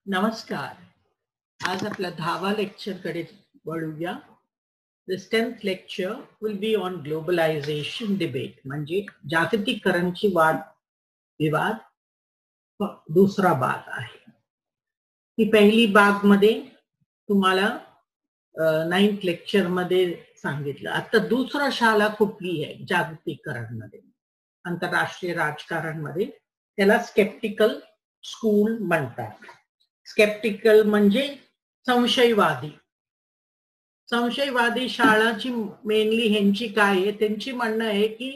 नमस्कार. आज आपल्या 10वा लेक्चरकडे वळूया. This 10th lecture will be on globalization debate, म्हणजे जागतिकीकरणची वाद विवाद दुसरा भाग आहे. ही पहिली भाग मध्ये तुम्हाला 9th लेक्चर मध्ये सांगितलं. आता दुसरा शाळा कुठली आहे जागतिकीकरण मध्ये, आंतरराष्ट्रीय राजकारण मध्ये, त्याला स्केप्टिकल स्कूल म्हणतात. स्केप्टिकल म्हणजे संशयवादी. संशयवादी शाळाची मेनली ह्यांची काय आहे, त्यांची म्हणणं आहे की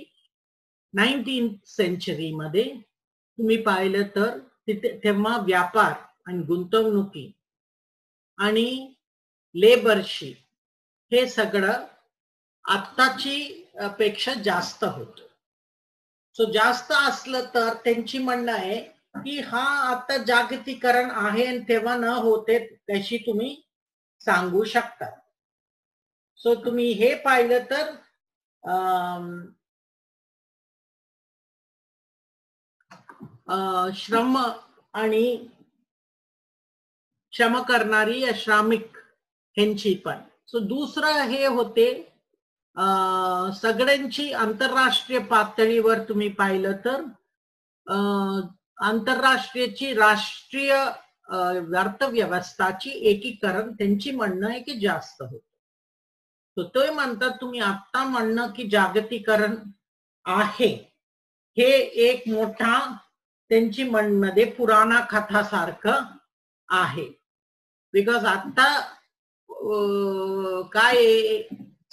19th सेंचुरी मध्ये तुम्ही पाहिलं तर तेव्हा व्यापार आणि गुंतवणुकी आणि लेबरशी हे सगळं आत्ताची पेक्षा जास्त होतं. सो जास्त असलं तर त्यांची म्हणणं आहे की हा आता जागतिकीकरण आहे आणि तेव्हा न होते तशी तुम्ही सांगू शकता. सो तुम्ही हे पाहिलं तर श्रम आणि श्रम करणारी श्रमिक ह्यांची पण. सो दुसरं हे होते सगळ्यांची आंतरराष्ट्रीय पातळीवर तुम्ही पाहिलं तर आंतरराष्ट्रीयची राष्ट्रीय अर्थव्यवस्थाची एकीकरण त्यांची म्हणणं आहे की जास्त होत. तर ते म्हणतात तुम्ही आता म्हणणं की जागतिकीकरण आहे हे एक मोठा त्यांची म्हणमध्ये पुराणा कथासारखं आहे. बिकॉज आता काय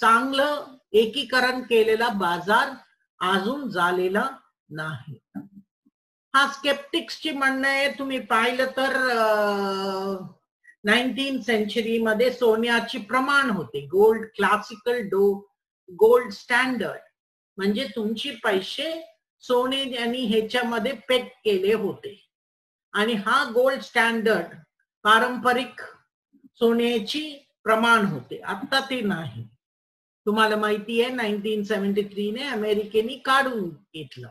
चांगलं एकीकरण केलेला बाजार अजून झालेला नाही. हा स्केप्टिक्सची म्हणणं आहे. तुम्ही पाहिलं तर 19th सेंचुरी मध्ये सोन्याचे प्रमाण होते, गोल्ड क्लासिकल गोल्ड स्टँडर्ड, म्हणजे तुमचे पैसे सोने आणि ह्याच्यामध्ये पेक केले होते आणि हा गोल्ड स्टँडर्ड पारंपरिक सोन्याची प्रमाण होते. आता ते नाही. तुम्हाला माहिती आहे 1973 ने अमेरिकेने काढून घेतलं,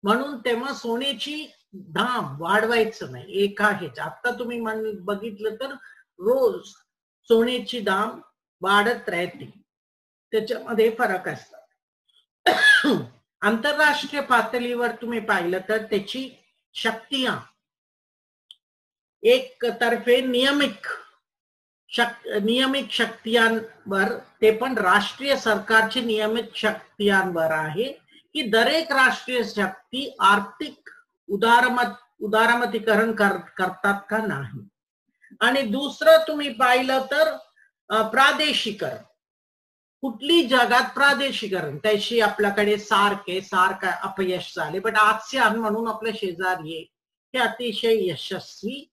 म्हणून तेव्हा सोन्याची दाम वाढवायचं नाही एक आहे. आता तुम्ही बघितलं तर रोज सोन्याची दाम वाढत राहते, त्याच्यामध्ये फरक असतात. आंतरराष्ट्रीय पातळीवर तुम्ही पाहिलं तर त्याची शक्ती एक तर्फे नियमित शक्तीयांवर, ते पण राष्ट्रीय सरकारचे नियमित शक्तीयांवर आहे की दरेक राष्ट्रीय शक्ती आर्थिक उदारमतीकरण करतात का नाही. आणि दुसरं तुम्ही पाहिलं तर प्रादेशिकरण. कुठली जगात प्रादेशिकरण, त्याशी आपल्याकडे सार्क अपयश झाले, बट आसियान म्हणून आपल्या शेजारी हे अतिशय यशस्वी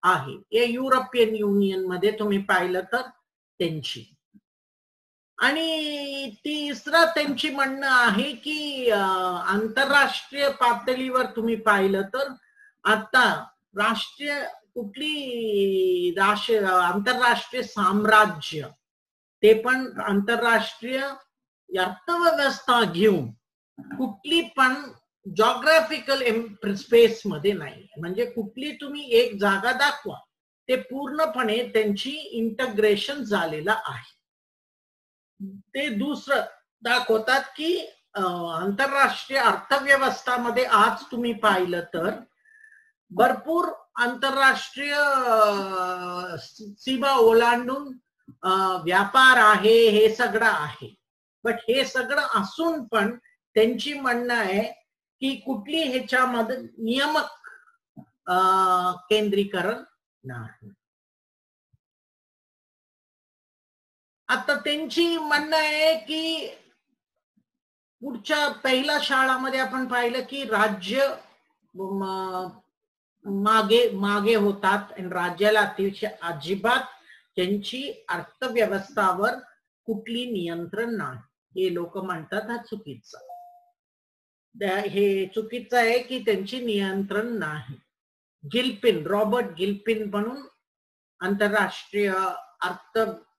आहे. हे युरोपियन युनियन मध्ये तुम्ही पाहिलं तर त्यांची. आणि तिसरं त्यांची म्हणणं आहे की आंतरराष्ट्रीय पातळीवर तुम्ही पाहिलं तर आता राष्ट्रीय कुठली आंतरराष्ट्रीय साम्राज्य, ते पण आंतरराष्ट्रीय अर्थव्यवस्था घेऊन कुठली पण जॉग्राफिकल स्पेस मध्ये नाही. म्हणजे कुठली तुम्ही एक जागा दाखवा, ते पूर्णपणे त्यांची इंटग्रेशन झालेलं आहे. ते दुसरं दाखवतात की आंतरराष्ट्रीय अर्थव्यवस्थामध्ये आज तुम्ही पाहिलं तर भरपूर आंतरराष्ट्रीय सीमा ओलांडून व्यापार आहे, हे सगळं आहे. बट हे सगळं असून पण त्यांची म्हणणं आहे की कुठली ह्याच्यामध्ये नियामक केंद्रीकरण नाही. आता त्यांची म्हणणं आहे की पुढच्या पहिल्या शाळामध्ये आपण पाहिलं की राज्य मागे होतात आणि राज्याला अतिशय अजिबात त्यांची अर्थव्यवस्थावर कुठली नियंत्रण नाही. हे लोक म्हणतात हा चुकीचा, हे चुकीचं आहे की त्यांची नियंत्रण नाही. रॉबर्ट गिल्पिन म्हणून आंतरराष्ट्रीय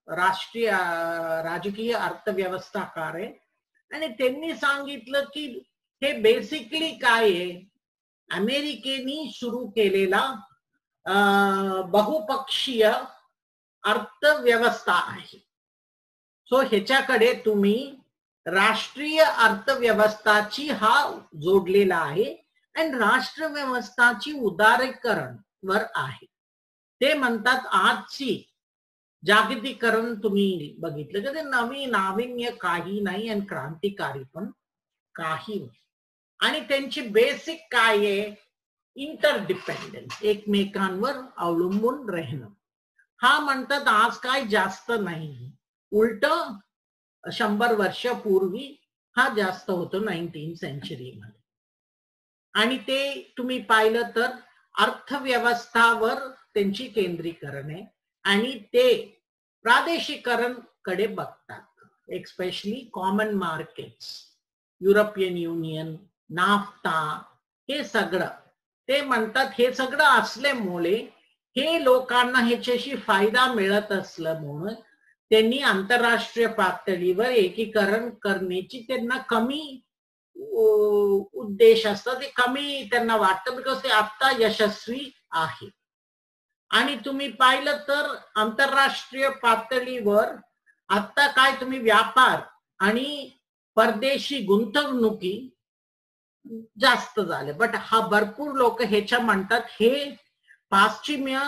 राजकीय अर्थव्यवस्थाकार आहे, आणि त्यांनी सांगितलं की हे बेसिकली काय आहे, अमेरिकेने सुरू केलेला बहुपक्षीय अर्थव्यवस्था आहे. सो ह्याच्याकडे तुम्ही राष्ट्रीय अर्थव्यवस्थाची हा जोडलेला आहे आणि राष्ट्रव्यवस्थाची उदारीकरण वर आहे. ते म्हणतात आजची जागतिकीकरण तुम्ही बघितलं का, ते नाविन्य काही नाही आणि क्रांतिकारी पण काही नाही. आणि त्यांची बेसिक काय आहे, इंटरडिपेंडन्स, एकमेकांवर अवलंबून राहणं. हा म्हणतात आज काय जास्त नाही, उलट 100 वर्षापूर्वी हा जास्त होतो 19th सेंचुरी मध्ये. आणि ते तुम्ही पाहिलं तर अर्थव्यवस्थावर त्यांची केंद्रीकरण आहे आणि ते प्रादेशिकरण कडे बघतात. Especially common markets, European Union, NAFTA, हे सगळं ते म्हणतात. हे सगळं असल्यामुळे हे लोकांना ह्याच्याशी फायदा मिळत असल्यामुळे त्यांनी आंतरराष्ट्रीय पातळीवर एकीकरण करण्याची त्यांना कमी उद्देश असतात, ते कमी त्यांना वाटतं, बिकॉज ते आता यशस्वी आहे. आणि तुम्ही पाहिलं तर आंतरराष्ट्रीय पातळीवर आता काय तुम्ही व्यापार आणि परदेशी गुंतवणुकी जास्त झाले. बट हा भरपूर लोक ह्याच्या म्हणतात हे पाश्चिम्य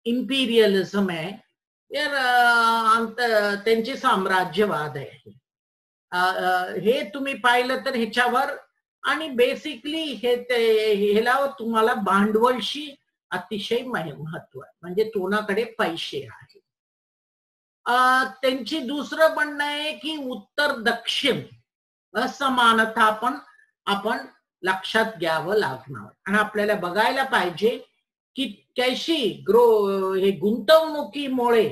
इम्पिरियलिझम आहे, त्यांचे साम्राज्यवाद आहे. हे तुम्ही पाहिलं तर ह्याच्यावर आणि बेसिकली ह्याला तुम्हाला भांडवलशी अतिशय महत्व आहे, म्हणजे कोणाकडे पैसे आहे. त्यांची दुसरं म्हणणं आहे की उत्तर दक्षिण असमानता पण आपण लक्षात घ्यावं लागणार आणि आपल्याला बघायला पाहिजे की कशी हे गुंतवणुकीमुळे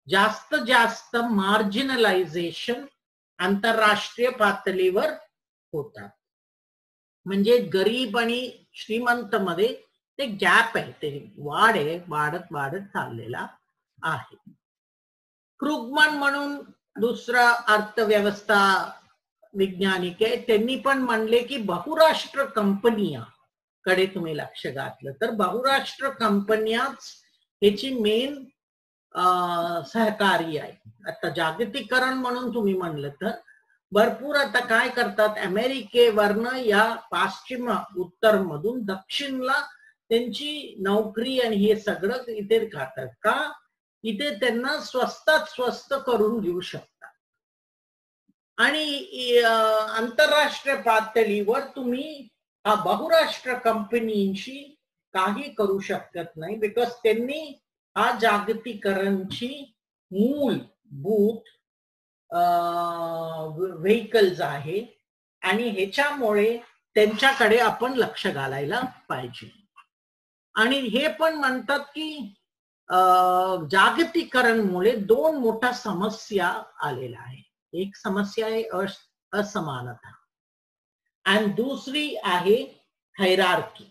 जास्त मार्जिनलायझेशन आंतरराष्ट्रीय पातळीवर होतात. म्हणजे गरीब आणि श्रीमंत मध्ये ते गॅप आहे, ते वाढत चाललेला आहे. क्रुगमन म्हणून दुसरा अर्थव्यवस्था वैज्ञानिक आहे, त्यांनी पण म्हणले की बहुराष्ट्र कंपन्या कडे तुम्ही लक्ष घातलं तर बहुराष्ट्र कंपन्याच ह्याची मेन सहकारी आहे. आता जागतिकीकरण म्हणून तुम्ही म्हणलं तर भरपूर आता काय करतात, अमेरिकेवरनं या पाश्चिम उत्तर मधून दक्षिणला त्यांची नोकरी आणि हे सगळं इथे करतात का, इथे त्यांना स्वस्तात स्वस्त करून घेऊ शकतात. आणि आंतरराष्ट्रीय पातळीवर तुम्ही बहुराष्ट्र कंपनीशी काही करू शकत नाही, बिकॉज त्यांनी हा जागतिकीकरणची मूलभूत व्हेकल्स आहे आणि ह्याच्यामुळे त्यांच्याकडे आपण लक्ष घालायला पाहिजे. आणि हे पण म्हणतात की जागतिकीकरणमुळे दोन मोठ्या समस्या आलेल्या आहे. एक समस्या आहे असमानता आणि दुसरी आहे हायरार्की.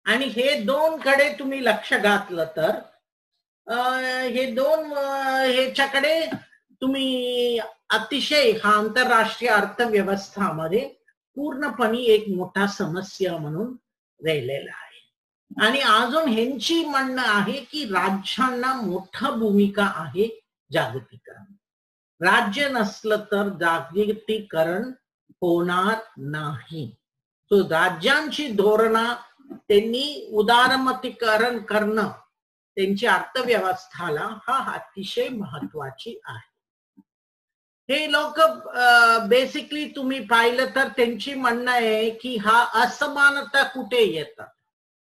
आणि हे दोन कडे तुम्ही लक्ष घातलं तर हे दोन ह्याच्याकडे तुम्ही अतिशय हा आंतरराष्ट्रीय अर्थव्यवस्थामध्ये पूर्णपणे एक मोठा समस्या म्हणून राहिलेला आहे. आणि अजून ह्यांची म्हणणं आहे की राज्यांना मोठा भूमिका आहे जागतिकीकरण. राज्य नसलं तर जागतिकीकरण होणार नाही. तो राज्यांची धोरणं त्यांनी उदारमतीकरण करणं त्यांची अर्थव्यवस्थाला हा अतिशय महत्वाची आहे. हे लोक बेसिकली तुम्ही पाहिलं तर त्यांची म्हणणं आहे की हा असमानता कुठे येतात,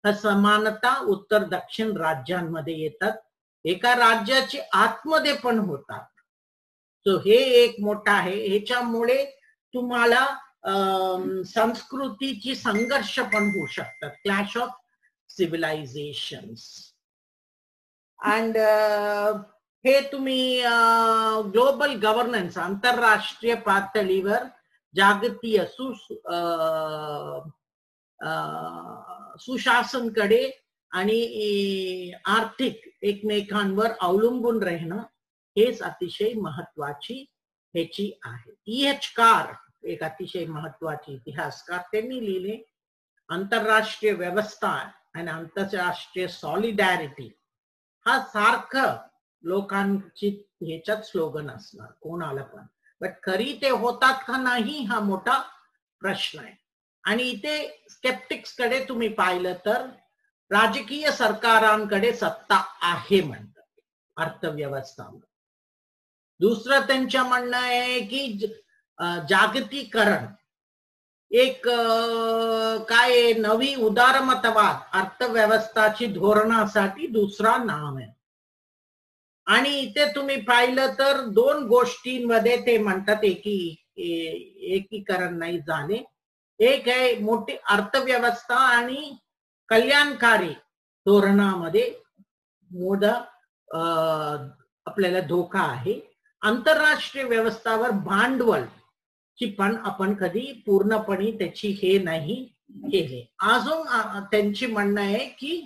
असमानता उत्तर दक्षिण राज्यांमध्ये येतात, एका राज्याची आतमध्ये पण होतात. सो हे एक मोठा आहे. ह्याच्यामुळे तुम्हाला संस्कृतीची संघर्ष पण होऊ शकतात, क्लॅश ऑफ सिव्हिलायझेशन्स. अँड हे तुम्ही ग्लोबल गव्हर्नन्स आंतरराष्ट्रीय पातळीवर जागतिक सुशासनकडे आणि आर्थिक एकमेकांवर अवलंबून राहणं हेच अतिशय महत्वाची ह्याची आहे. E.H. कार एक अतिशय महत्वाचे इतिहासकार, त्यांनी लिहिले आंतरराष्ट्रीय व्यवस्था आणि आंतरराष्ट्रीय सॉलिडॅरिटी हा सारखं लोकांची ह्याच्यात स्लोगन असणार कोणाला पण, बट खरी ते होतात का नाही हा मोठा प्रश्न आहे. आणि इथे स्केप्टिक्स कडे तुम्ही पाहिलं तर राजकीय सरकारांकडे सत्ता आहे म्हणतात अर्थव्यवस्थामध्ये. दुसरं त्यांच्या म्हणणं आहे की जागतिकीकरण एक काय नवी उदारमतवाद अर्थव्यवस्थाची धोरणासाठी दुसरा नाव आहे. आणि इथे तुम्ही पाहिलं तर दोन गोष्टींमध्ये ते म्हणतात एकीकरण नाही झाले. एक आहे मोठी अर्थव्यवस्था आणि कल्याणकारी धोरणामध्ये मोठा आपल्याला धोका आहे. आंतरराष्ट्रीय व्यवस्थावर भांडवल ची पण आपण कधी पूर्णपणे त्याची हे नाही केले. अजून त्यांची म्हणणं आहे की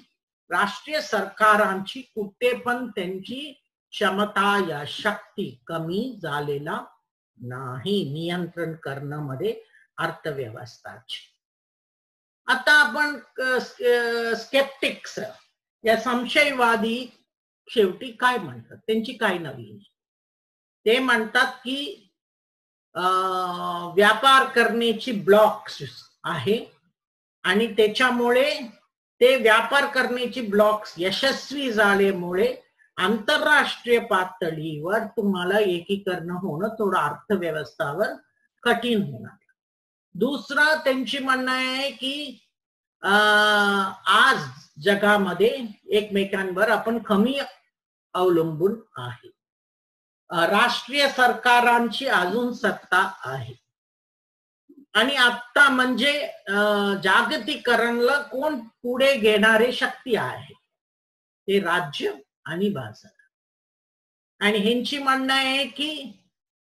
राष्ट्रीय सरकारांची कुठे पण त्यांची क्षमता या शक्ती कमी झालेला नाही नियंत्रण करण्यामध्ये अर्थव्यवस्थाची. आता आपण स्केप्टिक्स या संशयवादी शेवटी काय म्हणतात, त्यांची काय नवीन, ते म्हणतात की व्यापार करण्याची ब्लॉक्स आहे आणि त्याच्यामुळे ते व्यापार करण्याची ब्लॉक्स यशस्वी झाल्यामुळे आंतरराष्ट्रीय पातळीवर तुम्हाला एकीकरण होणं थोडं अर्थव्यवस्थावर कठीण होणार. दुसरं त्यांची म्हणणं आहे की आज जगामध्ये एकमेकांवर आपण कमी अवलंबून आहे. राष्ट्रीय सरकारांची अजून सत्ता आहे आणि आता म्हणजे जागतिकीकरणला कोण पुढे घेणारे शक्ती आहे ते राज्य आणि बाजार. आणि ह्यांची म्हणणं आहे की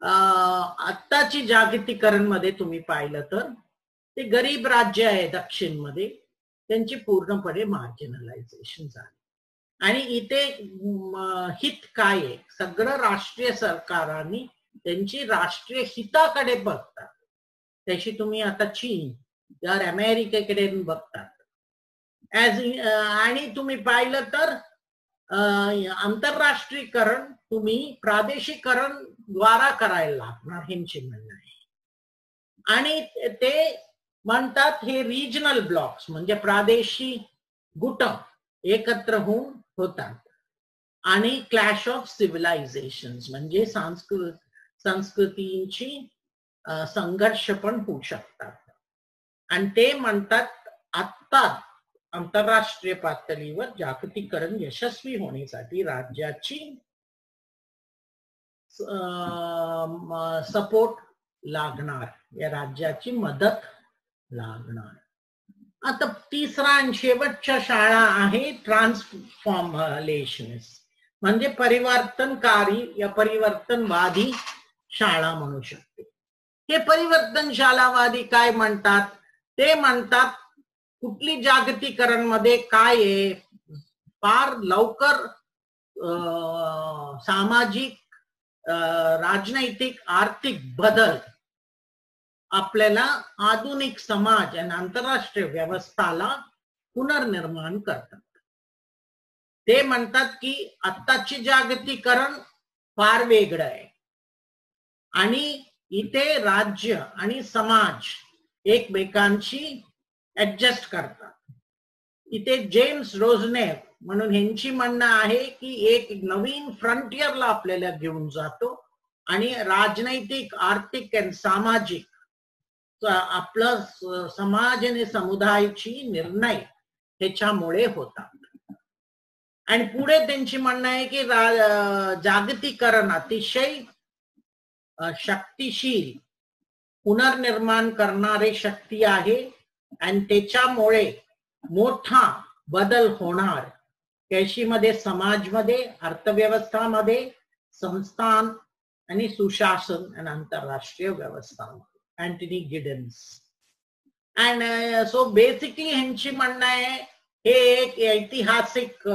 आत्ताची जागतिकीकरण मध्ये तुम्ही पाहिलं तर ते गरीब राज्य आहे दक्षिण मध्ये त्यांची पूर्णपणे मार्जिनलायझेशन झाली. आणि इथे हित काय आहे, सगळं राष्ट्रीय सरकारांनी त्यांची राष्ट्रीय हिताकडे बघतात. त्याची तुम्ही आता चीन तर अमेरिकेकडे बघतात आणि तुम्ही पाहिलं तर आंतरराष्ट्रीयकरण तुम्ही प्रादेशिकरण द्वारा करायला लागणार ह्यांचे म्हणणं आहे. आणि ते म्हणतात हे रिजनल ब्लॉक्स म्हणजे प्रादेशिक गुट एकत्र होऊन होतात आणि क्लॅश ऑफ सिव्हिलायझेशन म्हणजे संस्कृतींची संघर्ष पण होऊ शकतात. आणि ते म्हणतात आत्ता आंतरराष्ट्रीय पातळीवर जागतिकीकरण यशस्वी होण्यासाठी राज्याची सपोर्ट लागणार, या राज्याची मदत लागणार. आता तिसरा आणि शेवटच्या शाळा आहे ट्रान्सफॉर्मेशन म्हणजे परिवर्तनकारी या परिवर्तनवादी शाळा म्हणू शकते. हे परिवर्तनशालावादी काय म्हणतात, ते म्हणतात कुठली जागतिकीकरण मध्ये काय आहे, फार लवकर सामाजिक राजनैतिक आर्थिक बदल आपल्याला आधुनिक समाज आणि आंतरराष्ट्रीय व्यवस्थाला पुनर्निर्माण करतात. ते म्हणतात की आत्ताची जागतिकीकरण फार वेगळं आहे आणि इथे राज्य आणि समाज एकमेकांशी ऍडजस्ट करतात. इथे जेम्स रोजनेव म्हणून ह्यांची म्हणणं आहे की एक नवीन फ्रंटियरला आपल्याला घेऊन जातो आणि राजनैतिक आर्थिक आणि सामाजिक आपलं समाज आणि समुदायाची निर्णय ह्याच्यामुळे होतात. आणि पुढे त्यांची म्हणणं आहे की जागतिकीकरण अतिशय शक्तिशील पुनर्निर्माण करणारे शक्ती आहे आणि त्याच्यामुळे मोठा बदल होणार कृषीमध्ये, समाजमध्ये, अर्थव्यवस्थामध्ये, संस्थान आणि सुशासन आणि आंतरराष्ट्रीय व्यवस्थामध्ये. Anthony Giddens. And so basically ह्यांची म्हणणं आहे हे एक ऐतिहासिक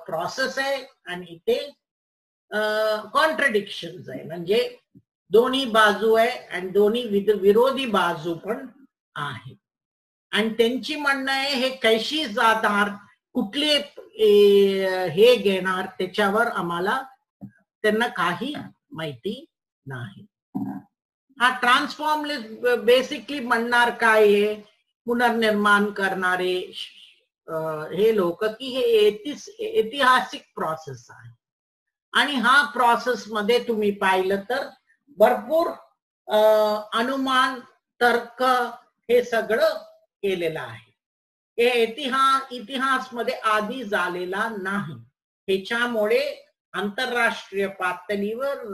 प्रोसेस आहे आणि इथे कॉन्ट्रडिक्शन्स आहे म्हणजे दोन्ही बाजू आहे आणि दोन्ही विरोधी बाजू पण आहे. आणि त्यांची म्हणणं आहे हे कैशी जाणार, कुठले हे घेणार, त्याच्यावर आम्हाला त्यांना काही माहिती नाही. हा ट्रान्सफॉर्म बेसिकली म्हणणार काय आहे, पुनर्निर्माण करणारे हे लोक की हे ऐतिहासिक प्रोसेस आहे. आणि हा प्रोसेस मध्ये तुम्ही पाहिलं तर भरपूर अनुमान, तर्क हे सगळं केलेलं आहे. हे इतिहास मध्ये आधी झालेला नाही. ह्याच्यामुळे आंतरराष्ट्रीय पातळीवर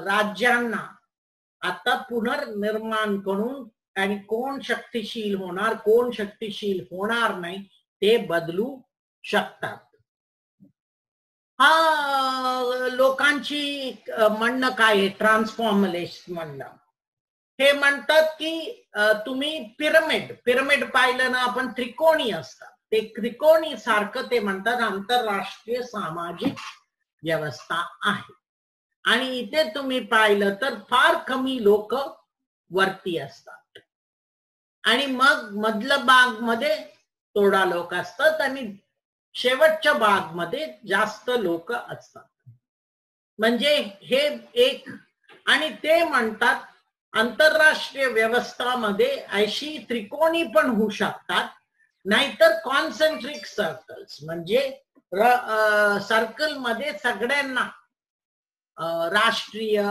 राज्यांना आता पुनर्निर्माण करून आणि कोण शक्तिशील होणार, कोण शक्तिशील होणार नाही ते बदलू शकतात. हा लोकांची म्हणणं काय आहे, ट्रान्सफॉर्मेशन म्हणणं. हे म्हणतात की तुम्ही पिरमिड पाहिलं ना आपण, त्रिकोणी असतात, ते त्रिकोणी सारखं ते म्हणतात आंतरराष्ट्रीय सामाजिक व्यवस्था आहे. आणि इथे तुम्ही पाहिलं तर फार कमी लोक वरती असतात आणि मग मधल्या भाग मध्ये थोडा लोक असतात आणि शेवटच्या भाग मध्ये जास्त लोक असतात. म्हणजे हे एक, आणि ते म्हणतात आंतरराष्ट्रीय व्यवस्थामध्ये अशी त्रिकोणी पण होऊ शकतात, नाहीतर कॉन्सेंट्रिक सर्कल्स, म्हणजे सर्कल मध्ये सगळ्यांना राष्ट्रीय,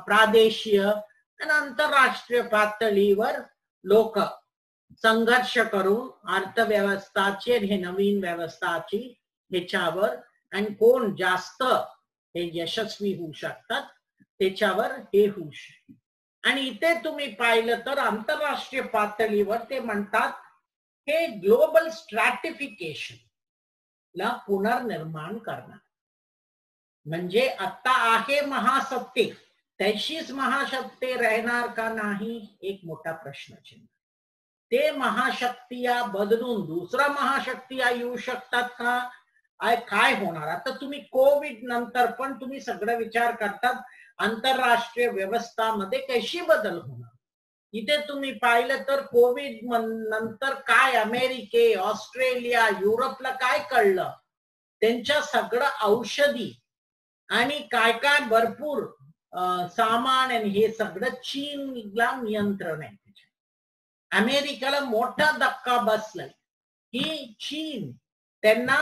प्रादेशीय आणि आंतरराष्ट्रीय पातळीवर लोक संघर्ष करून अर्थव्यवस्थाचे, हे नवीन व्यवस्थाची ह्याच्यावर आणि कोण जास्त हे यशस्वी होऊ शकतात त्याच्यावर हे होऊ शकते. आणि इथे तुम्ही पाहिलं तर आंतरराष्ट्रीय पातळीवर ते म्हणतात हे ग्लोबल स्ट्रॅटिफिकेशन ला पुनर्निर्माण करणार. म्हणजे आता आहे महासत्ते, तशीच महाशक्ती राहणार का नाही, एक मोठा प्रश्नचिन्ह. ते महाशक्तिया बदलून दुसरा महाशक्तिया येऊ शकतात का, काय होणार. आता तुम्ही कोविड नंतर पण तुम्ही सगळं विचार करतात आंतरराष्ट्रीय व्यवस्थामध्ये कशी बदल होणार. इथे तुम्ही पाहिलं तर कोविड नंतर काय अमेरिके, ऑस्ट्रेलिया, युरोपला काय कळलं, त्यांच्या सगळं औषधी आणि काय काय भरपूर सामान आणि हे सगळं चीनला नियंत्रण आहे. अमेरिकेला मोठा धक्का बसलाय की चीन त्यांना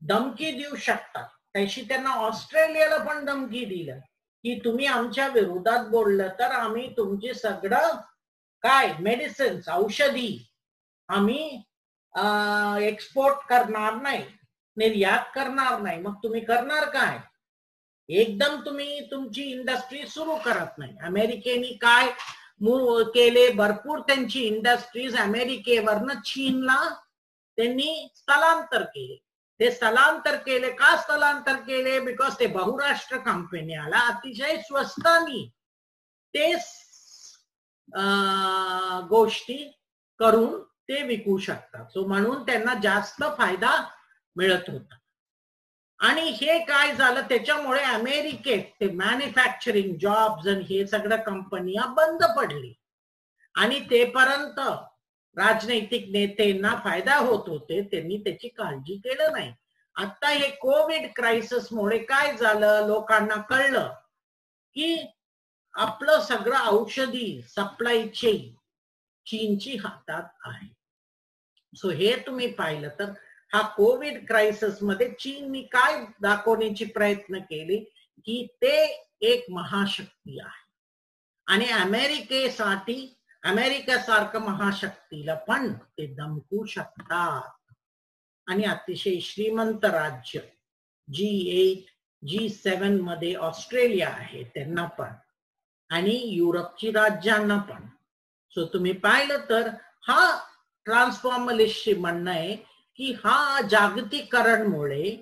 धमकी देऊ शकतात, तशी त्यांना ऑस्ट्रेलियाला पण धमकी दिलं की तुम्ही आमच्या विरोधात बोललं तर आम्ही तुमचे सगळं काय मेडिसिन्स, औषधी आम्ही एक्सपोर्ट करणार नाही, निर्यात करणार नाही. मग तुम्ही करणार काय, एकदम तुम्ही तुमची इंडस्ट्री सुरू करत नाही. अमेरिकेने काय केले, भरपूर त्यांची इंडस्ट्रीज अमेरिकेवरनं चीनला त्यांनी स्थलांतर केले. ते स्थलांतर केले का स्थलांतर केले, बिकॉज ते बहुराष्ट्र कंपन्याला अतिशय स्वस्तानी ते गोष्टी करून ते विकू शकतात. सो म्हणून त्यांना जास्त फायदा मिळत होता. आणि हे काय झालं, त्याच्यामुळे अमेरिकेत ते मॅन्युफॅक्चरिंग जॉब्स आणि हे सगळ्या कंपन्या बंद पडली आणि तेपर्यंत राजनैतिक नेत्यांना फायदा होत होते, त्यांनी त्याची काळजी केलं नाही. आता हे कोविड क्रायसिस मुळे काय झालं, लोकांना कळलं की आपलं सगळं औषधी सप्लाय चेन चीनची हातात आहे. सो हे तुम्ही पाहिलं तर हा कोविड क्रायसिस मध्ये चीननी काय दाखवण्याची प्रयत्न केले की ते एक महाशक्ती आहे आणि अमेरिकेसाठी, अमेरिकेसारखं महाशक्तीला पण ते धमकू शकतात. आणि अतिशय श्रीमंत राज्य G8, G7 मध्ये ऑस्ट्रेलिया आहे त्यांना पण, आणि युरोपची राज्यांना पण. सो तुम्ही पाहिलं तर हा ट्रान्सफॉर्मेशनचे म्हणणं आहे की हा जागतिकीकरणमुळे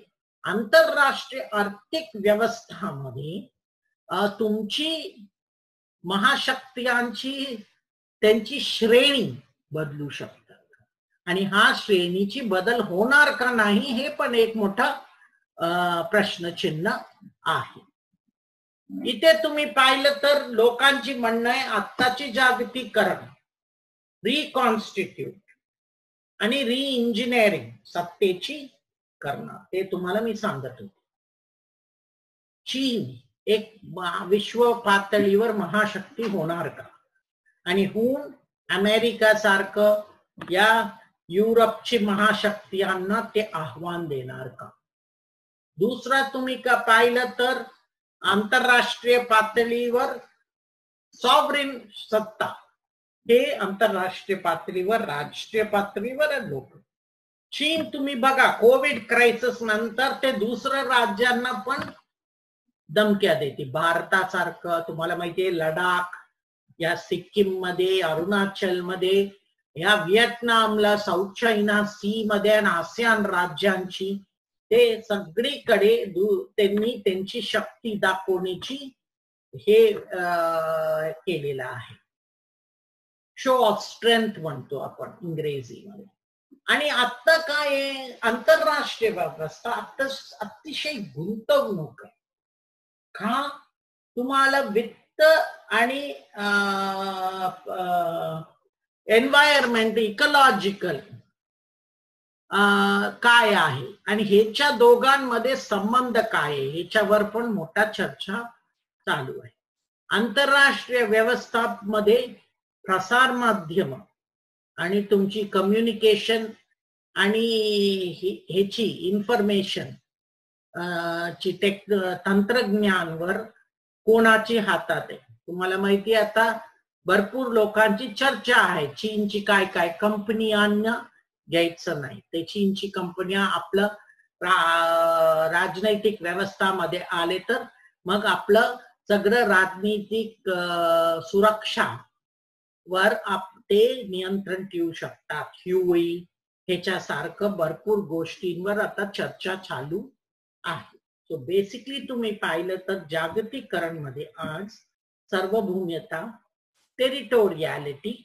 आंतरराष्ट्रीय आर्थिक व्यवस्थामध्ये तुमची महाशक्त्यांची त्यांची श्रेणी बदलू शकतात. आणि हा श्रेणीची बदल होणार का नाही हे पण एक मोठा प्रश्नचिन्ह आहे. इथे तुम्ही पाहिलं तर लोकांची म्हणणं आहे आत्ताची जागतिकीकरण रिकॉन्स्टिट्यूट आणि रिइंजिनिअरिंग सत्तेची करणार, ते तुम्हाला मी सांगत होते. चीन एक विश्व पातळीवर महाशक्ती होणार का, आणि होऊन अमेरिका सारखं या युरोपची महाशक्तीयांना ते आव्हान देणार का. दुसरा तुम्ही का पाहिलं तर आंतरराष्ट्रीय पातळीवर सॉव्हरेन सत्ता, हे आंतरराष्ट्रीय पातळीवर राष्ट्रीय पातळीवर लोक. चीन तुम्ही बघा कोविड क्रायसिस नंतर ते दुसऱ्या राज्यांना पण धमक्या देते. भारतासारखं तुम्हाला माहितीये लडाख, या सिक्कीम मध्ये, अरुणाचल मध्ये, या व्हिएतनामला, साऊथ चायना सी मध्ये आणि आसियान राज्यांची ते सगळीकडे त्यांनी त्यांची शक्ती दाखवण्याची हे केलेलं आहे. शो ऑफ स्ट्रेंथ म्हणतो आपण इंग्रजीमध्ये. आणि आता काय आंतरराष्ट्रीय व्यवस्था आता अतिशय गुंतवणूक आहे. का तुम्हाला वित्त आणि एन्व्हायरमेंट इकॉलॉजिकल काय आहे आणि ह्याच्या दोघांमध्ये संबंध काय आहे ह्याच्यावर पण मोठा चर्चा चालू आहे. आंतरराष्ट्रीय व्यवस्थामध्ये प्रसार माध्यम आणि तुमची कम्युनिकेशन आणि ह्याची इन्फॉर्मेशन ची तंत्रज्ञानवर कोणाची हातात आहे. तुम्हाला माहिती आहे आता भरपूर लोकांची चर्चा आहे चीनची काय काय कंपन्यांना घ्यायचं नाही, ते चीनची कंपन्या आपलं राजनैतिक व्यवस्थामध्ये आले तर मग आपलं सगळं राजनीतिक सुरक्षा वर ते नियंत्रण ठेवू शकतात. ह्युई ह्याच्यासारखं भरपूर गोष्टींवर आता चर्चा चालू आहे. सो बेसिकली तुम्ही पाहिलं तर जागतिकीकरण मध्ये आज सार्वभौमता, टेरिटोरियालिटी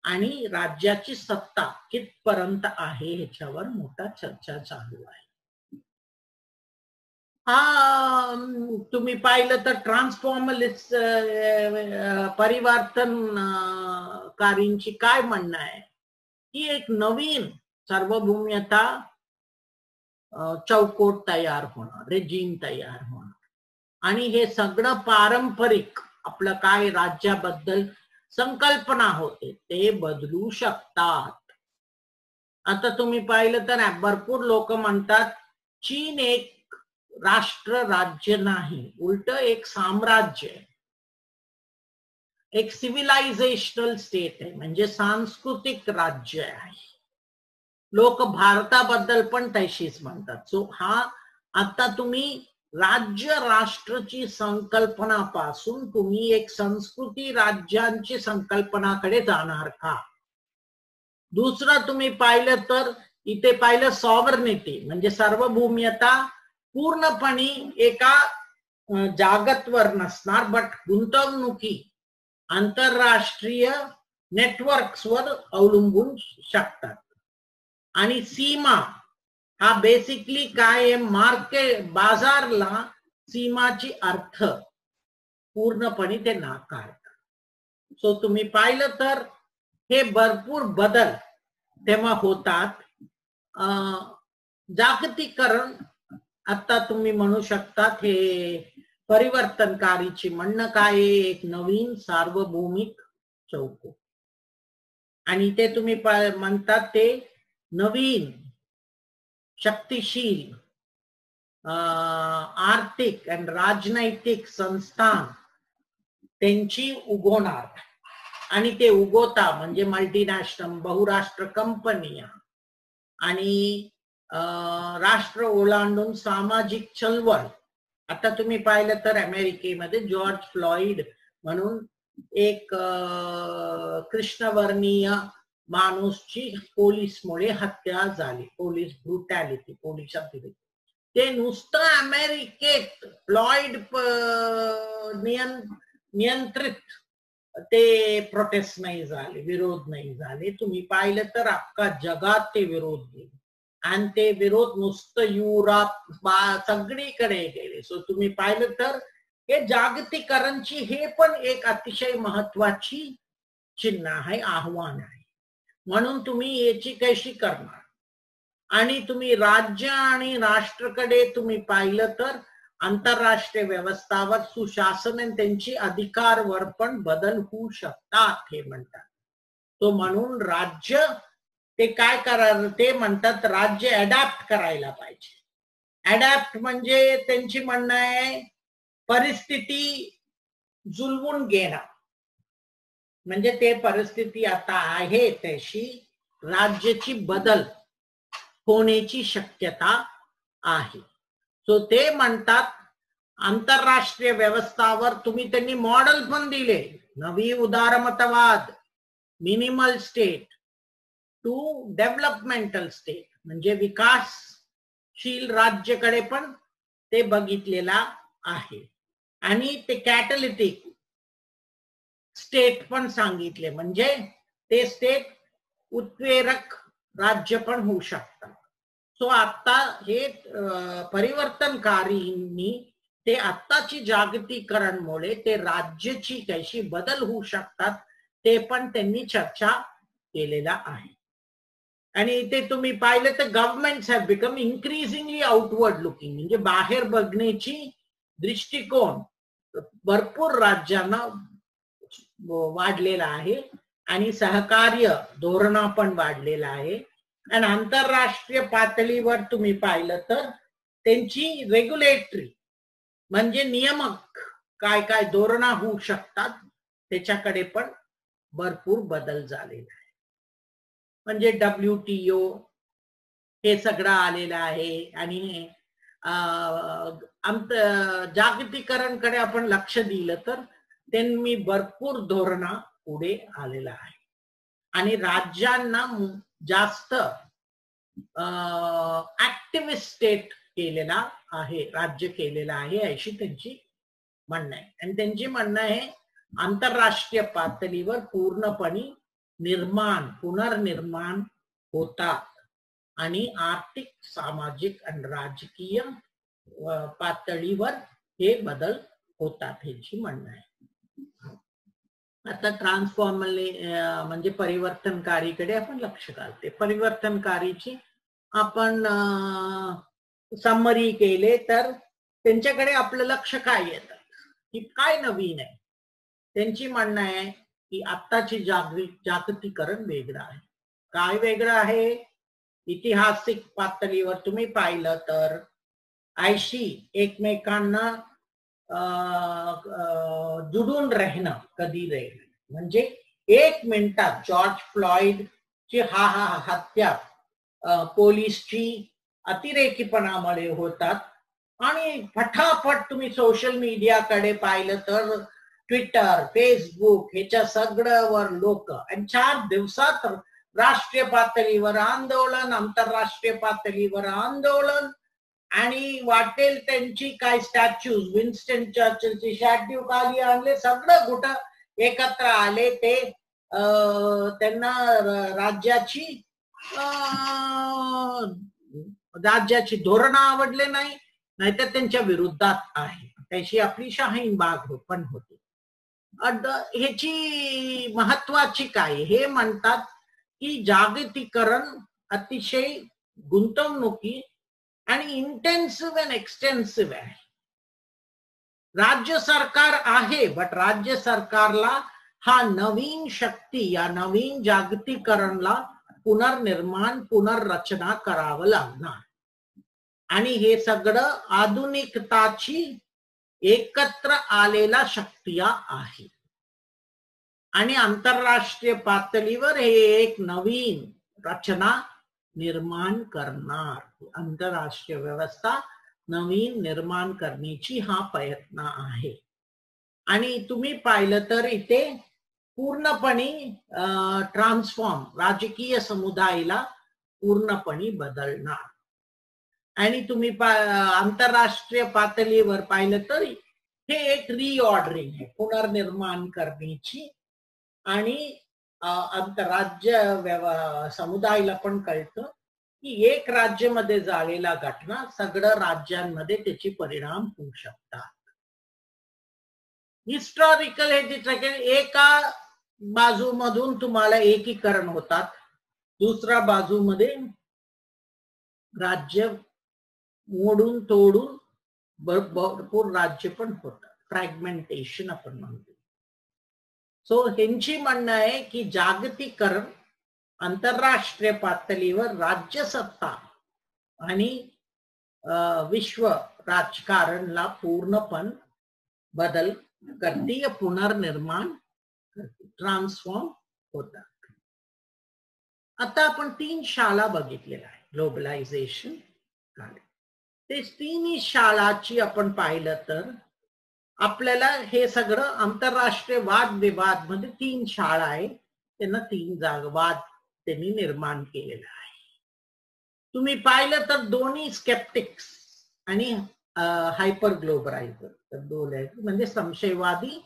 आणि राज्याची सत्ता कितपर्यंत आहे ह्याच्यावर मोठा चर्चा चालू आहे. हा तुम्ही पाहिलं तर ट्रान्सफॉर्मलिस्ट परिवर्तनकारींची काय म्हणणं आहे की एक नवीन सार्वभौमता चौकोट तयार होणार, रेजिम तयार होणार आणि हे सगळं पारंपरिक आपलं काय राज्याबद्दल संकल्पना होते ते बदलू शकतात. आता तुम्ही पाहिलं तर भरपूर लोक म्हणतात चीन एक राष्ट्र राज्य नाही, उलट एक साम्राज्य आहे, एक सिव्हिलायझेशनल स्टेट आहे, म्हणजे सांस्कृतिक राज्य आहे. लोक भारताबद्दल पण तशीच म्हणतात. सो हा आता तुम्ही राज्य राष्ट्रची संकल्पनापासून तुम्ही एक संस्कृती राज्यांची संकल्पनाकडे जाणार का. दुसरं तुम्ही पाहिलं तर इथे पाहिलं सॉव्हर्निटी म्हणजे सार्वभौमता पूर्णपणे एका जागेवर नसणार, बट गुंतवणुकी आंतरराष्ट्रीय नेटवर्क्सवर अवलंबून शकतात. आणि सीमा हा बेसिकली काय आहे, मार्केट बाजारला सीमाची अर्थ पूर्णपणे ते नाकारतात. सो तुम्ही पाहिलं तर हे भरपूर बदल तेव्हा होतात. जागतिकीकरण आता तुम्ही म्हणू शकतात हे परिवर्तनकारीची म्हणणं काय, एक नवीन सार्वभौमिक चौकोट, आणि ते तुम्ही म्हणतात ते नवीन शक्तिशील आर्थिक आणि राजनैतिक संस्थान त्यांची उगवणार, आणि ते उगवता म्हणजे मल्टीनॅशनल बहुराष्ट्र कंपन्या आणि राष्ट्र ओलांडून सामाजिक चळवळ. आता तुम्ही पाहिलं तर अमेरिकेमध्ये जॉर्ज फ्लॉइड म्हणून एक कृष्णवर्णीय माणूसची पोलिसमुळे हत्या झाली, पोलीस ब्रुटॅलिटी, पोलिसांविरुद्ध. ते नुसतं अमेरिकेत फ्लॉइड नियंत्रित ते प्रोटेस्ट नाही झाले, विरोध नाही झाले. तुम्ही पाहिलं तर अख्खा जगात ते विरोध गेले आणि ते विरोध नुसतं युरोप सगळीकडे गेले. सो तुम्ही पाहिलं तर हे जागतिकीकरणची हे पण एक अतिशय महत्वाची चिन्ह आहे, आव्हान आहे. म्हणून तुम्ही याची कशी करणार? आणि तुम्ही राज्य आणि राष्ट्रकडे तुम्ही पाहिलं तर आंतरराष्ट्रीय व्यवस्थावर सुशासन आणि त्यांची अधिकारवर पण बदल होऊ शकतात हे म्हणतात. तो म्हणून राज्य ते काय करायला, ते म्हणतात राज्य अडॅप्ट करायला पाहिजे. अडॅप्ट म्हणजे त्यांची म्हणणं आहे परिस्थिती जुळवून घेणं. म्हणजे ते परिस्थिती आता आहे तशी राज्याची बदल होण्याची शक्यता आहे. सो ते म्हणतात आंतरराष्ट्रीय व्यवस्थावर तुम्ही त्यांनी मॉडेल पण दिले, नवी उदारमतवाद, minimal state to developmental state, म्हणजे विकासशील राज्याकडे पण ते बघितलेला आहे. आणि ते कॅटलिटिक स्टेट पण सांगितले, म्हणजे ते स्टेट उत्प्रेरक राज्य पण होऊ शकतात. सो आता हे परिवर्तनकारींनी ते आत्ताची जागतिकीकरणमुळे ते राज्याची कशी बदल होऊ शकतात ते पण त्यांनी चर्चा केलेला आहे. आणि ते तुम्ही पाहिलं तर governments have become increasingly outward looking, म्हणजे बाहेर बघण्याची दृष्टिकोन भरपूर राज्यांना वाढलेला आहे आणि सहकार्य धोरण पण वाढलेलं आहे. आणि आंतरराष्ट्रीय पातळीवर तुम्ही पाहिलं तर त्यांची रेग्युलेटरी म्हणजे नियामक काय काय धोरण होऊ शकतात त्याच्याकडे पण भरपूर बदल झालेला आहे. म्हणजे WTO हे सगळं आलेलं आहे. आणि जागतिकीकरणकडे आपण लक्ष दिलं तर त्यांनी भरपूर धोरण पुढे आलेलं आहे. आणि राज्यांना जास्त ऍक्टिव्हिस्ट स्टेट केलेला आहे, राज्य केलेला आहे अशी त्यांची म्हणणं आहे. आणि त्यांची म्हणणं आहे आंतरराष्ट्रीय पातळीवर पूर्णपणे पुनर्निर्माण होतात आणि आर्थिक, सामाजिक आणि राजकीय पातळीवर हे बदल होतात ह्याची म्हणणं आहे. आता म्हणजे परिवर्तनकारीकडे आपण लक्ष घालते. परिवर्तनकारीची आपण समरी केले तर त्यांच्याकडे आपलं लक्ष काय येतं की काय नवीन आहे. त्यांची म्हणणं आहे की आत्ताची जागतिकीकरण वेगळं आहे. काय वेगळं आहे? ऐतिहासिक पातळीवर तुम्ही पाहिलं तर एकमेकांना जुडून राहणं कधी राहील. म्हणजे 1 मिनिटात जॉर्ज फ्लॉइड ची हत्या पोलीसची अतिरेकीपणामुळे होतात. आणि फटाफट तुम्ही सोशल मीडियाकडे पाहिलं तर ट्विटर, फेसबुक ह्याच्या सगळ्यावर लोक आणि 4 दिवसात राष्ट्रीय पातळीवर आंदोलन, आंतरराष्ट्रीय पातळीवर आंदोलन आणि वाटेल त्यांची काय स्टॅच्यूज, विन्स्टन चर्चिलची स्टॅच्यू खाली आणले, सगळं कुठं एकत्र आले. ते त्यांना राज्याची धोरण आवडले नाही, नाहीतर त्यांच्या विरोधात आहे. त्याची आपली शाहीन बाग पण होती. ह्याची महत्वाची काय हे म्हणतात की जागतिकीकरण अतिशय गुंतवणुकी आणि इंटेन्सिव्ह अँड एक्सटेन्सिव्ह आहे. राज्य सरकार आहे, बट राज्य सरकारला हा नवीन शक्ती, या नवीन जागतिकीकरणला पुनर्निर्माण, पुनर्रचना करावं लागणार. आणि हे सगळं आधुनिकताची एकत्र आलेला शक्ती आहे. आणि आंतरराष्ट्रीय पातळीवर हे एक नवीन रचना निर्माण करणार, आंतरराष्ट्रीय व्यवस्था नवीन निर्माण करण्याची हा प्रयत्न आहे. आणि तुम्ही पाहिलं तर इथे पूर्णपणे ट्रान्सफॉर्म, राजकीय समुदायाला पूर्णपणे बदलणार. आणि तुम्ही आंतरराष्ट्रीय पातळीवर पाहिलं तर हे एक रिऑर्डरिंग आहे, पुनर्निर्माण करण्याची. आणि आंतरराज्य समुदायाला पण कळतं की एक राज्यामध्ये झालेला घटना सगळ्या राज्यांमध्ये त्याचे परिणाम होऊ शकतात. हिस्टॉरिकल एका बाजूमधून तुम्हाला एकीकरण होतात, दुसऱ्या बाजूमध्ये राज्य मोडून तोडून भरपूर राज्य पण होतात, फ्रॅगमेंटेशन आपण म्हणतो. सो ह्यांची म्हणणं आहे की जागतिकीकरण आंतरराष्ट्रीय पातळीवर राज्यसत्ता आणि विश्व राजकारणला पूर्णपण बदल करते, पुनर्निर्माण करते, ट्रान्सफॉर्म होतात. आता आपण 3 शाळा बघितलेल्या आहे ग्लोबलायझेशन काळ. ते 3 शाळाची आपण पाहिलं तर आपल्याला हे सगळं आंतरराष्ट्रीय वादविवाद मध्ये 3 शाळा आहे, त्यांना 3 जागवाद त्यांनी निर्माण केलेला आहे. तुम्ही पाहिलं तर दोन्ही स्केप्टिक्स आणि हायपर ग्लोबलायझर, तर दोन आहेत, म्हणजे संशयवादी,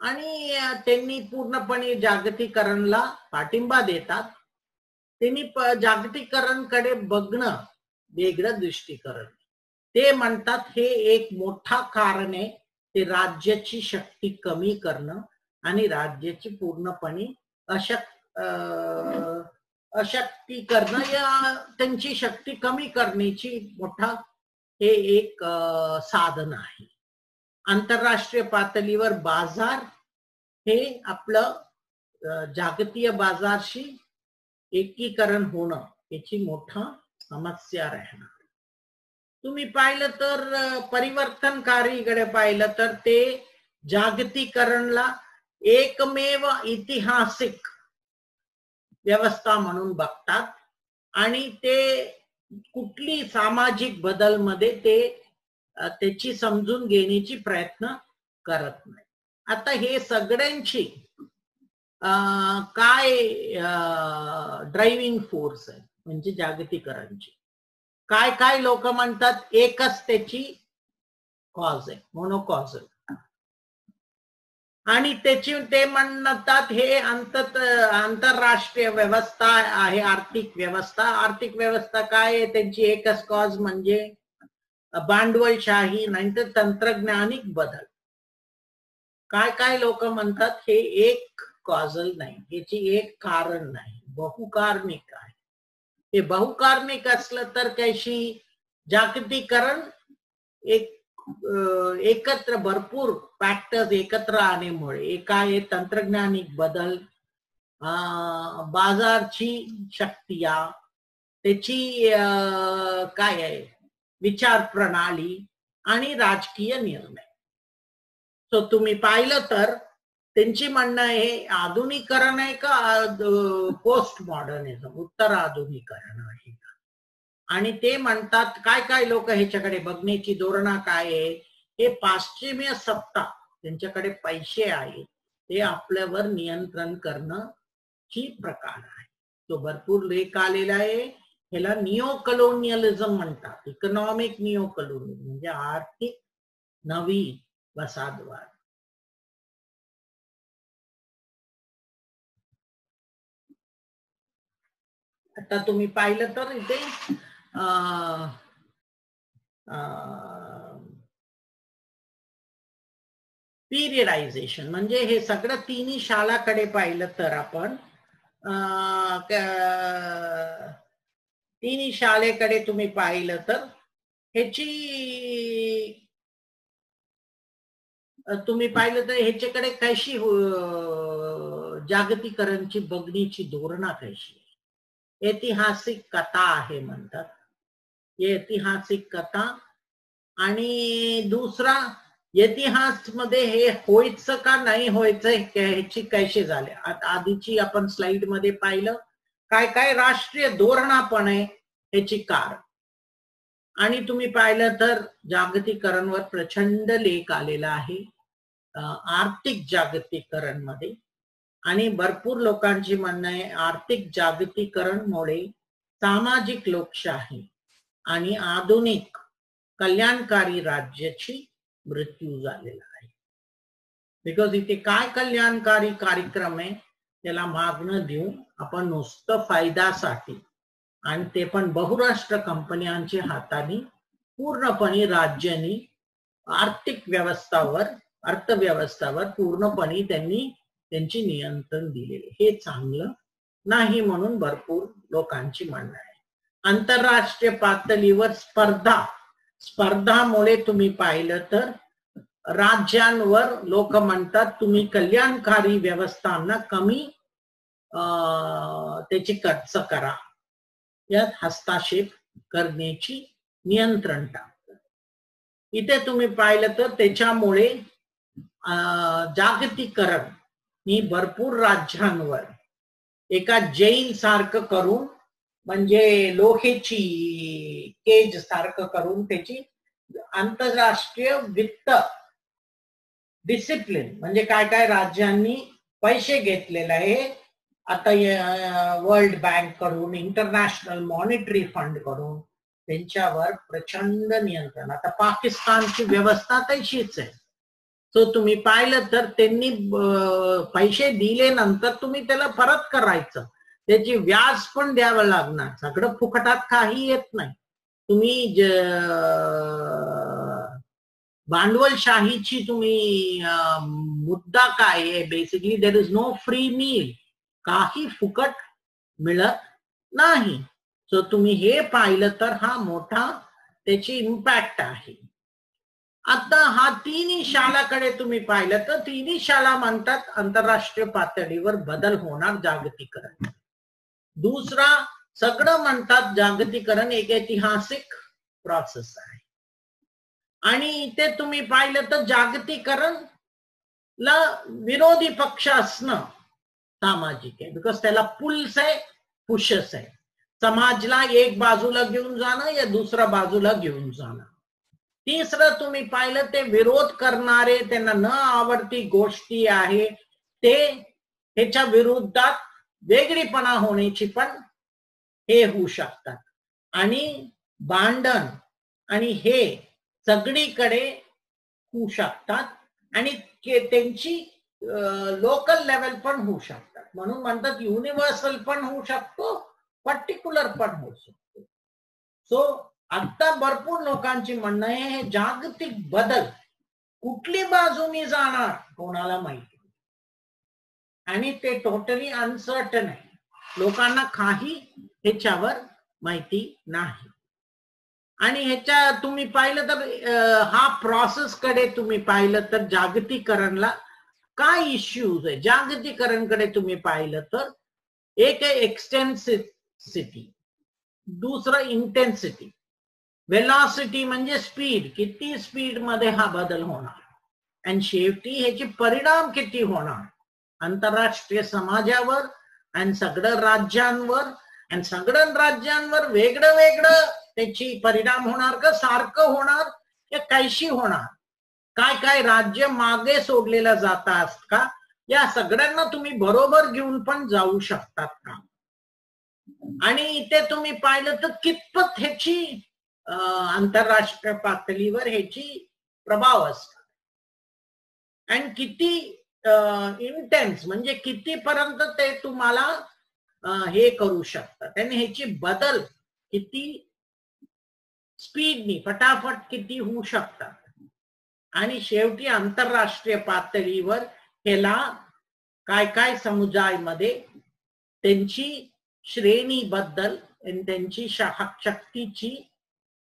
आणि त्यांनी पूर्णपणे जागतिकीकरणला पाठिंबा देतात. त्यांनी जागतिकीकरणकडे बघणं वेगळं दृष्टीकरण. ते म्हणतात हे एक मोठा कारण आहे ते राज्याची शक्ती कमी करणं आणि राज्याची पूर्णपणे अशक्ती करणं, या त्यांची शक्ती कमी करण्याची मोठा हे एक साधन आहे. आंतरराष्ट्रीय पातळीवर बाजार हे आपलं जागतिक बाजारशी एकीकरण होणं याची मोठा समस्या राहणार. तुम्ही पाहिलं तर परिवर्तनकारीकडे पाहिलं तर ते जागतिकीकरणला एकमेव ऐतिहासिक व्यवस्था म्हणून बघतात आणि ते कुठली सामाजिक बदल मध्ये ते त्याची समजून घेण्याची प्रयत्न करत नाही. आता हे सगळ्यांची काय ड्रायव्हिंग फोर्स आहे म्हणजे जागतिकीकरणची. काय काय लोक म्हणतात एकच त्याची कॉज आहे, मोनोकॉजल, आणि त्याची ते म्हणतात हे आंतरराष्ट्रीय व्यवस्था आहे, आर्थिक व्यवस्था. आर्थिक व्यवस्था काय आहे त्यांची एकच कॉज म्हणजे भांडवलशाही नाहीतर तंत्रज्ञानिक बदल. काय काय लोक म्हणतात हे एक कॉजल नाही, याची एक कारण नाही, बहुकार्णिक आहे. हे बहुकार्णिक असलं तर कशी जागतिकीकरण एकत्र भरपूर फॅक्टर्स एकत्र आणण्यामुळे, एक आहे तंत्रज्ञानिक बदल, बाजारची शक्ती, त्याची काय आहे विचार प्रणाली आणि राजकीय निर्णय. सो तुम्ही पाहिलं तर त्यांची म्हणणं हे आधुनिकीकरण आहे का पोस्ट मॉडर्निझम, उत्तर आधुनिकीकरण आहे का. आणि ते म्हणतात काय काय लोक ह्याच्याकडे बघण्याची धोरणा काय आहे, हे पाश्चिमात्य सत्ता त्यांच्याकडे पैसे आहे, ते आपल्यावर नियंत्रण करणं ची प्रकार आहे. तो भरपूर लेख आलेला आहे. ह्याला निओ कलोनियलिझम म्हणतात, इकॉनॉमिक निओ कलोनियलिझम म्हणजे आर्थिक नवी वसाहतवाद. आता तुम्ही पाहिलं तर इथे पिरियडायझेशन म्हणजे हे सगळं 3 शाळाकडे पाहिलं तर आपण 3 शाळेकडे तुम्ही पाहिलं तर ह्याची तुम्ही पाहिलं तर ह्याच्याकडे कशी जागतिकीकरणची बघण्याची धोरणा कशी आहे. ऐतिहासिक कथा आहे म्हणतात, ऐतिहासिक कथा. आणि दुसरा इतिहास मध्ये हे व्हायचं का नाही व्हायचं ह्याची कशी झाले. आधीची आपण स्लाइड मध्ये पाहिलं काय काय राष्ट्रीय धोरणा पण आहे ह्याची कारण. आणि तुम्ही पाहिलं तर जागतिकीकरणवर प्रचंड लेख आलेला आहे आर्थिक जागतिकीकरण मध्ये. आणि भरपूर लोकांची म्हणणं आहे आर्थिक जागतिकीकरणमुळे सामाजिक लोकशाही आणि आधुनिक कल्याणकारी राज्याची मृत्यू झालेला आहे. बिकॉज इथे काय कल्याणकारी कार्यक्रम आहे त्याला मागणं देऊन आपण नुसतं फायद्यासाठी, आणि ते पण बहुराष्ट्र कंपन्यांच्या हाताने पूर्णपणे राज्यांनी आर्थिक व्यवस्थावर अर्थव्यवस्थावर पूर्णपणे त्यांनी त्यांची नियंत्रण दिलेले हे चांगलं नाही म्हणून भरपूर लोकांची म्हणणं आहे. आंतरराष्ट्रीय पातळीवर स्पर्धामुळे तुम्ही पाहिलं तर राज्यांवर लोक म्हणतात तुम्ही कल्याणकारी व्यवस्थांना कमी त्याची खर्च करा, यात हस्तक्षेप करण्याची नियंत्रण टाकतात. इथे तुम्ही पाहिलं तर त्याच्यामुळे जागतिकीकरण ही भरपूर राज्यांवर एका जेल सारखं करून म्हणजे लोहेची केज सारखं करून त्याची आंतरराष्ट्रीय वित्त डिसिप्लिन म्हणजे काय काय राज्यांनी पैसे घेतलेले आहे आता वर्ल्ड बँक कडून, इंटरनॅशनल मॉनिटरी फंड कडून त्यांच्यावर प्रचंड नियंत्रण. आता पाकिस्तानची व्यवस्था तशीच आहे. सो तुम्ही पाहिलं तर त्यांनी पैसे दिले नंतर तुम्ही त्याला परत करायचं, त्याची व्याज पण द्यावं लागणार. सगळं फुकटात काही येत नाही. तुम्ही भांडवलशाहीची तुम्ही मुद्दा काय आहे, basically there is no free meal, काही फुकट मिळत नाही. सो तुम्ही हे पाहिलं तर हा मोठा त्याची इम्पॅक्ट आहे. आता हा तिन्ही शालाकडे तुम्ही पाहिलं तर तिन्ही शाला म्हणतात आंतरराष्ट्रीय पातळीवर बदल होणार, जागतिकीकरण. दुसरा सगळं म्हणतात जागतिकीकरण एक ऐतिहासिक प्रोसेस आहे. आणि इथे तुम्ही पाहिलं तर जागतिकीकरण ला विरोधी पक्ष असणं सामाजिक आहे, बिकॉज त्याला पुल्स आहे, पुशस आहे. समाजला एक बाजूला घेऊन जाणं या दुसऱ्या बाजूला घेऊन जाणं. तिसरं तुम्ही पाहिलं ते विरोध करणारे, त्यांना न आवडती गोष्टी आहे ते ह्याच्या विरोधात वेगळीपणा होण्याची पण हे होऊ शकतात आणि भांडण आणि हे सगळीकडे होऊ शकतात आणि त्यांची लोकल लेवल पण होऊ शकतात. म्हणून म्हणतात युनिव्हर्सल पण होऊ शकतो, पर्टिक्युलर पण होऊ शकतो. सो आता भरपूर लोकांची म्हणणं आहे हे जागतिक बदल कुठली बाजूनी जाणार कोणाला माहिती आणि ते टोटली अनसर्टन आहे. लोकांना काही ह्याच्यावर माहिती नाही. आणि ह्याच्या तुम्ही पाहिलं तर हा प्रोसेस कडे तुम्ही पाहिलं तर जागतिकीकरणला काय इश्यूज आहे. जागतिकीकरणकडे तुम्ही पाहिलं तर एक आहे एक्सटेन्सिटी, दुसरं इंटेन्सिटी. वेलॉसिटी म्हणजे स्पीड, किती स्पीड मध्ये हा बदल होणार, आणि शेवटी ह्याचे परिणाम किती होणार आंतरराष्ट्रीय समाजावर आणि सगळ्या राज्यांवर. आणि सगळ्या राज्यांवर वेगळं वेगळं त्याची परिणाम होणार का सारखं होणार या कैशी होणार, काय काय राज्य मागे सोडलेला जातात का, या सगळ्यांना तुम्ही बरोबर घेऊन पण जाऊ शकतात का. आणि इथे तुम्ही पाहिलं तर कितपत ह्याची आंतरराष्ट्रीय पातळीवर ह्याची प्रभाव असतात आणि किती इंटेन्स म्हणजे कितीपर्यंत ते तुम्हाला हे करू शकतात आणि ह्याची बदल किती स्पीडनी फटाफट किती होऊ शकतात. आणि शेवटी आंतरराष्ट्रीय पातळीवर ह्याला काय काय समुदायामध्ये त्यांची श्रेणीबद्दल आणि त्यांची शक्तीची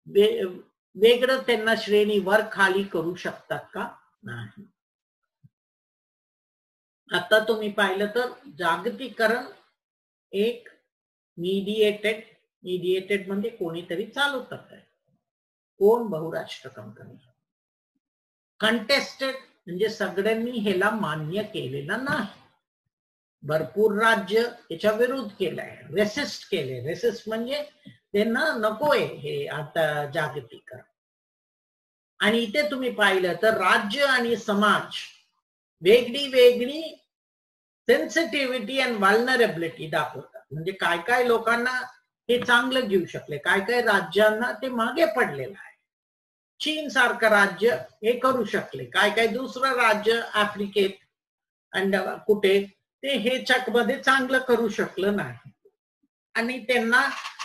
वेगळं त्यांना श्रेणीवर खाली करू शकतात का नाही. आता तुम्ही पाहिलं तर जागतिकीकरण एक मीडिएटेड म्हणजे कोणीतरी चालवतात आहे, कोण बहुराष्ट्र कंपनी. कंटेस्टेड म्हणजे सगळ्यांनी ह्याला मान्य केलेलं नाही, भरपूर राज्य याच्या विरोध केलाय, रेसिस्ट केले. रेसिस्ट म्हणजे त्यांना नकोय हे आता जागतिकीकरण. आणि इथे तुम्ही पाहिलं तर राज्य आणि समाज वेगळी वेगळी सेन्सिटिव्हिटी अँड व्हल्नरेबिलिटी दाखवतात. म्हणजे काय काय लोकांना हे चांगलं घेऊ शकले, काय काय राज्यांना ते मागे पडलेलं आहे. चीन सारखं राज्य हे करू शकले, काय काय दुसरं राज्य आफ्रिकेत आणि कुठे ते हे चकमध्ये चांगलं करू शकलं नाही. आणि त्यांना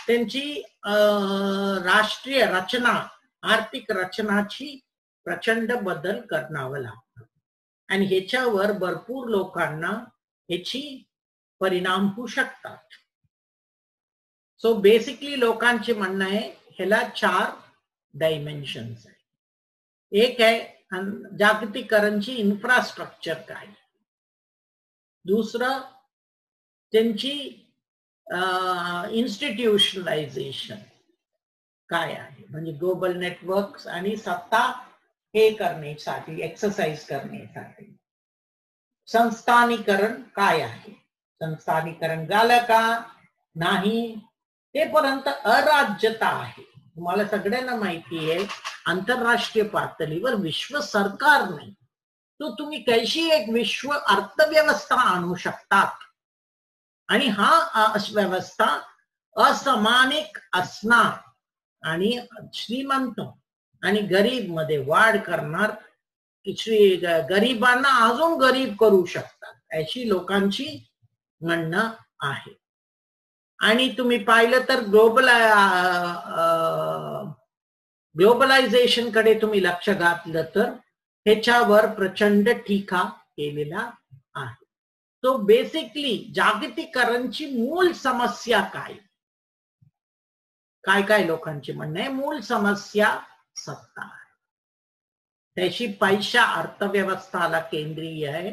त्यांची राष्ट्रीय रचना, आर्थिक रचनाची प्रचंड बदल करावं लागतं. आणि ह्याच्यावर भरपूर लोकांना ह्याची परिणाम होऊ शकतात. सो बेसिकली लोकांचे म्हणणं आहे ह्याला 4 डायमेन्शन्स आहे. एक आहे जागतिकीकरणची इन्फ्रास्ट्रक्चर काय, दुसरं त्यांची इन्स्टिट्यूशनलायझेशन काय आहे, म्हणजे ग्लोबल नेटवर्क्स आणि सत्ता हे करण्यासाठी, एक्सरसाइज करण्यासाठी. संस्थानीकरण काय आहे, संस्थानीकरण झालं का नाही, ते पर्यंत अराज्यता आहे. तुम्हाला सगळ्यांना माहिती आहे आंतरराष्ट्रीय पातळीवर विश्व सरकार नाही, तो तुम्ही कशी एक विश्व अर्थव्यवस्था आणू शकतात. आणि हा व्यवस्था असमानिक असणार आणि श्रीमंत आणि गरीब मध्ये वाढ करणार, गरीबांना अजून गरीब करू शकतात अशी लोकांची म्हणणं आहे. आणि तुम्ही पाहिलं तर ग्लोबलायझेशन कडे तुम्ही लक्ष घातलं तर ह्याच्यावर प्रचंड टीका केलेला आहे. तो बेसिकली जागतिकीकरणची मूळ समस्या काय, काय काय लोकांची म्हणणं आहे मूळ समस्या सत्ता आहे. त्याची पैसा अर्थव्यवस्थाला केंद्रीय आहे,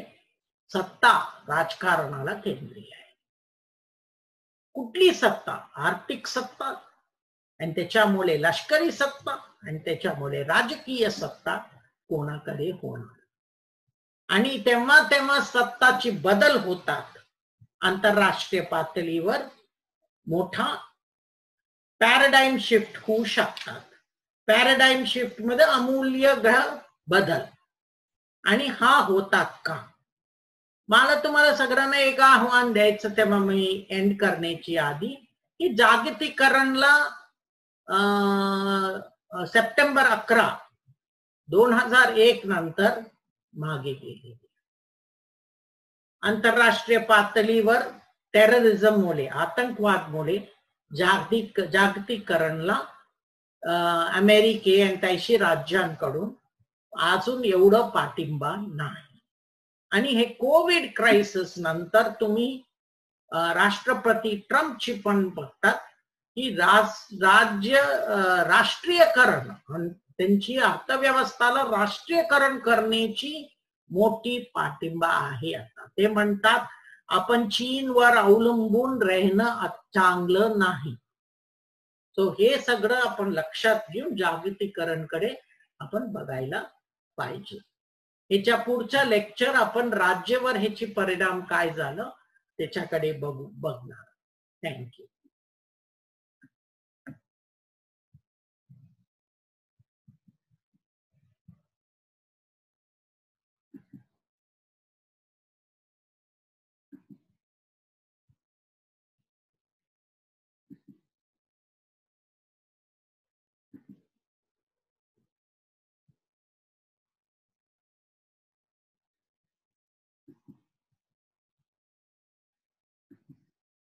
सत्ता राजकारणाला केंद्रीय आहे. कुठली सत्ता, आर्थिक सत्ता आणि त्याच्यामुळे लष्करी सत्ता आणि त्याच्यामुळे राजकीय सत्ता कोणाकडे होणार. आणि तेव्हा तेव्हा सत्ताची बदल होतात. आंतरराष्ट्रीय पातळीवर मोठा पॅराडाइम शिफ्ट होऊ शकतात. पॅराडाइम शिफ्ट मध्ये अमूल्य बदल. आणि हा होतात का, मला तुम्हाला सगळ्यांना एक आव्हान द्यायचं तेव्हा मी एंड करण्याची आधी, की जागतिकीकरणला सप्टेंबर 11, 2001 नंतर मागे गेले. आंतरराष्ट्रीय पातळीवर टेररिझममुळे, आतंकवादमुळे जागतिकीकरणला अमेरिके आणि 80 राज्यांकडून अजून एवढं पाठिंबा नाही. आणि हे कोविड क्रायसिस नंतर तुम्ही राष्ट्रपती ट्रम्पची पण बघतात की राष्ट्रीयकरण, त्यांची अर्थव्यवस्थाला राष्ट्रीयकरण करण्याची मोठी पाठिंबा आहे. आता ते म्हणतात आपण चीनवर अवलंबून राहणं चांगलं नाही. तो हे सगळं आपण लक्षात घेऊन जागतिकीकरणकडे आपण बघायला पाहिजे. ह्याच्या पुढच्या लेक्चर आपण राज्यावर ह्याची परिणाम काय झालं त्याच्याकडे बघणार. थँक्यू.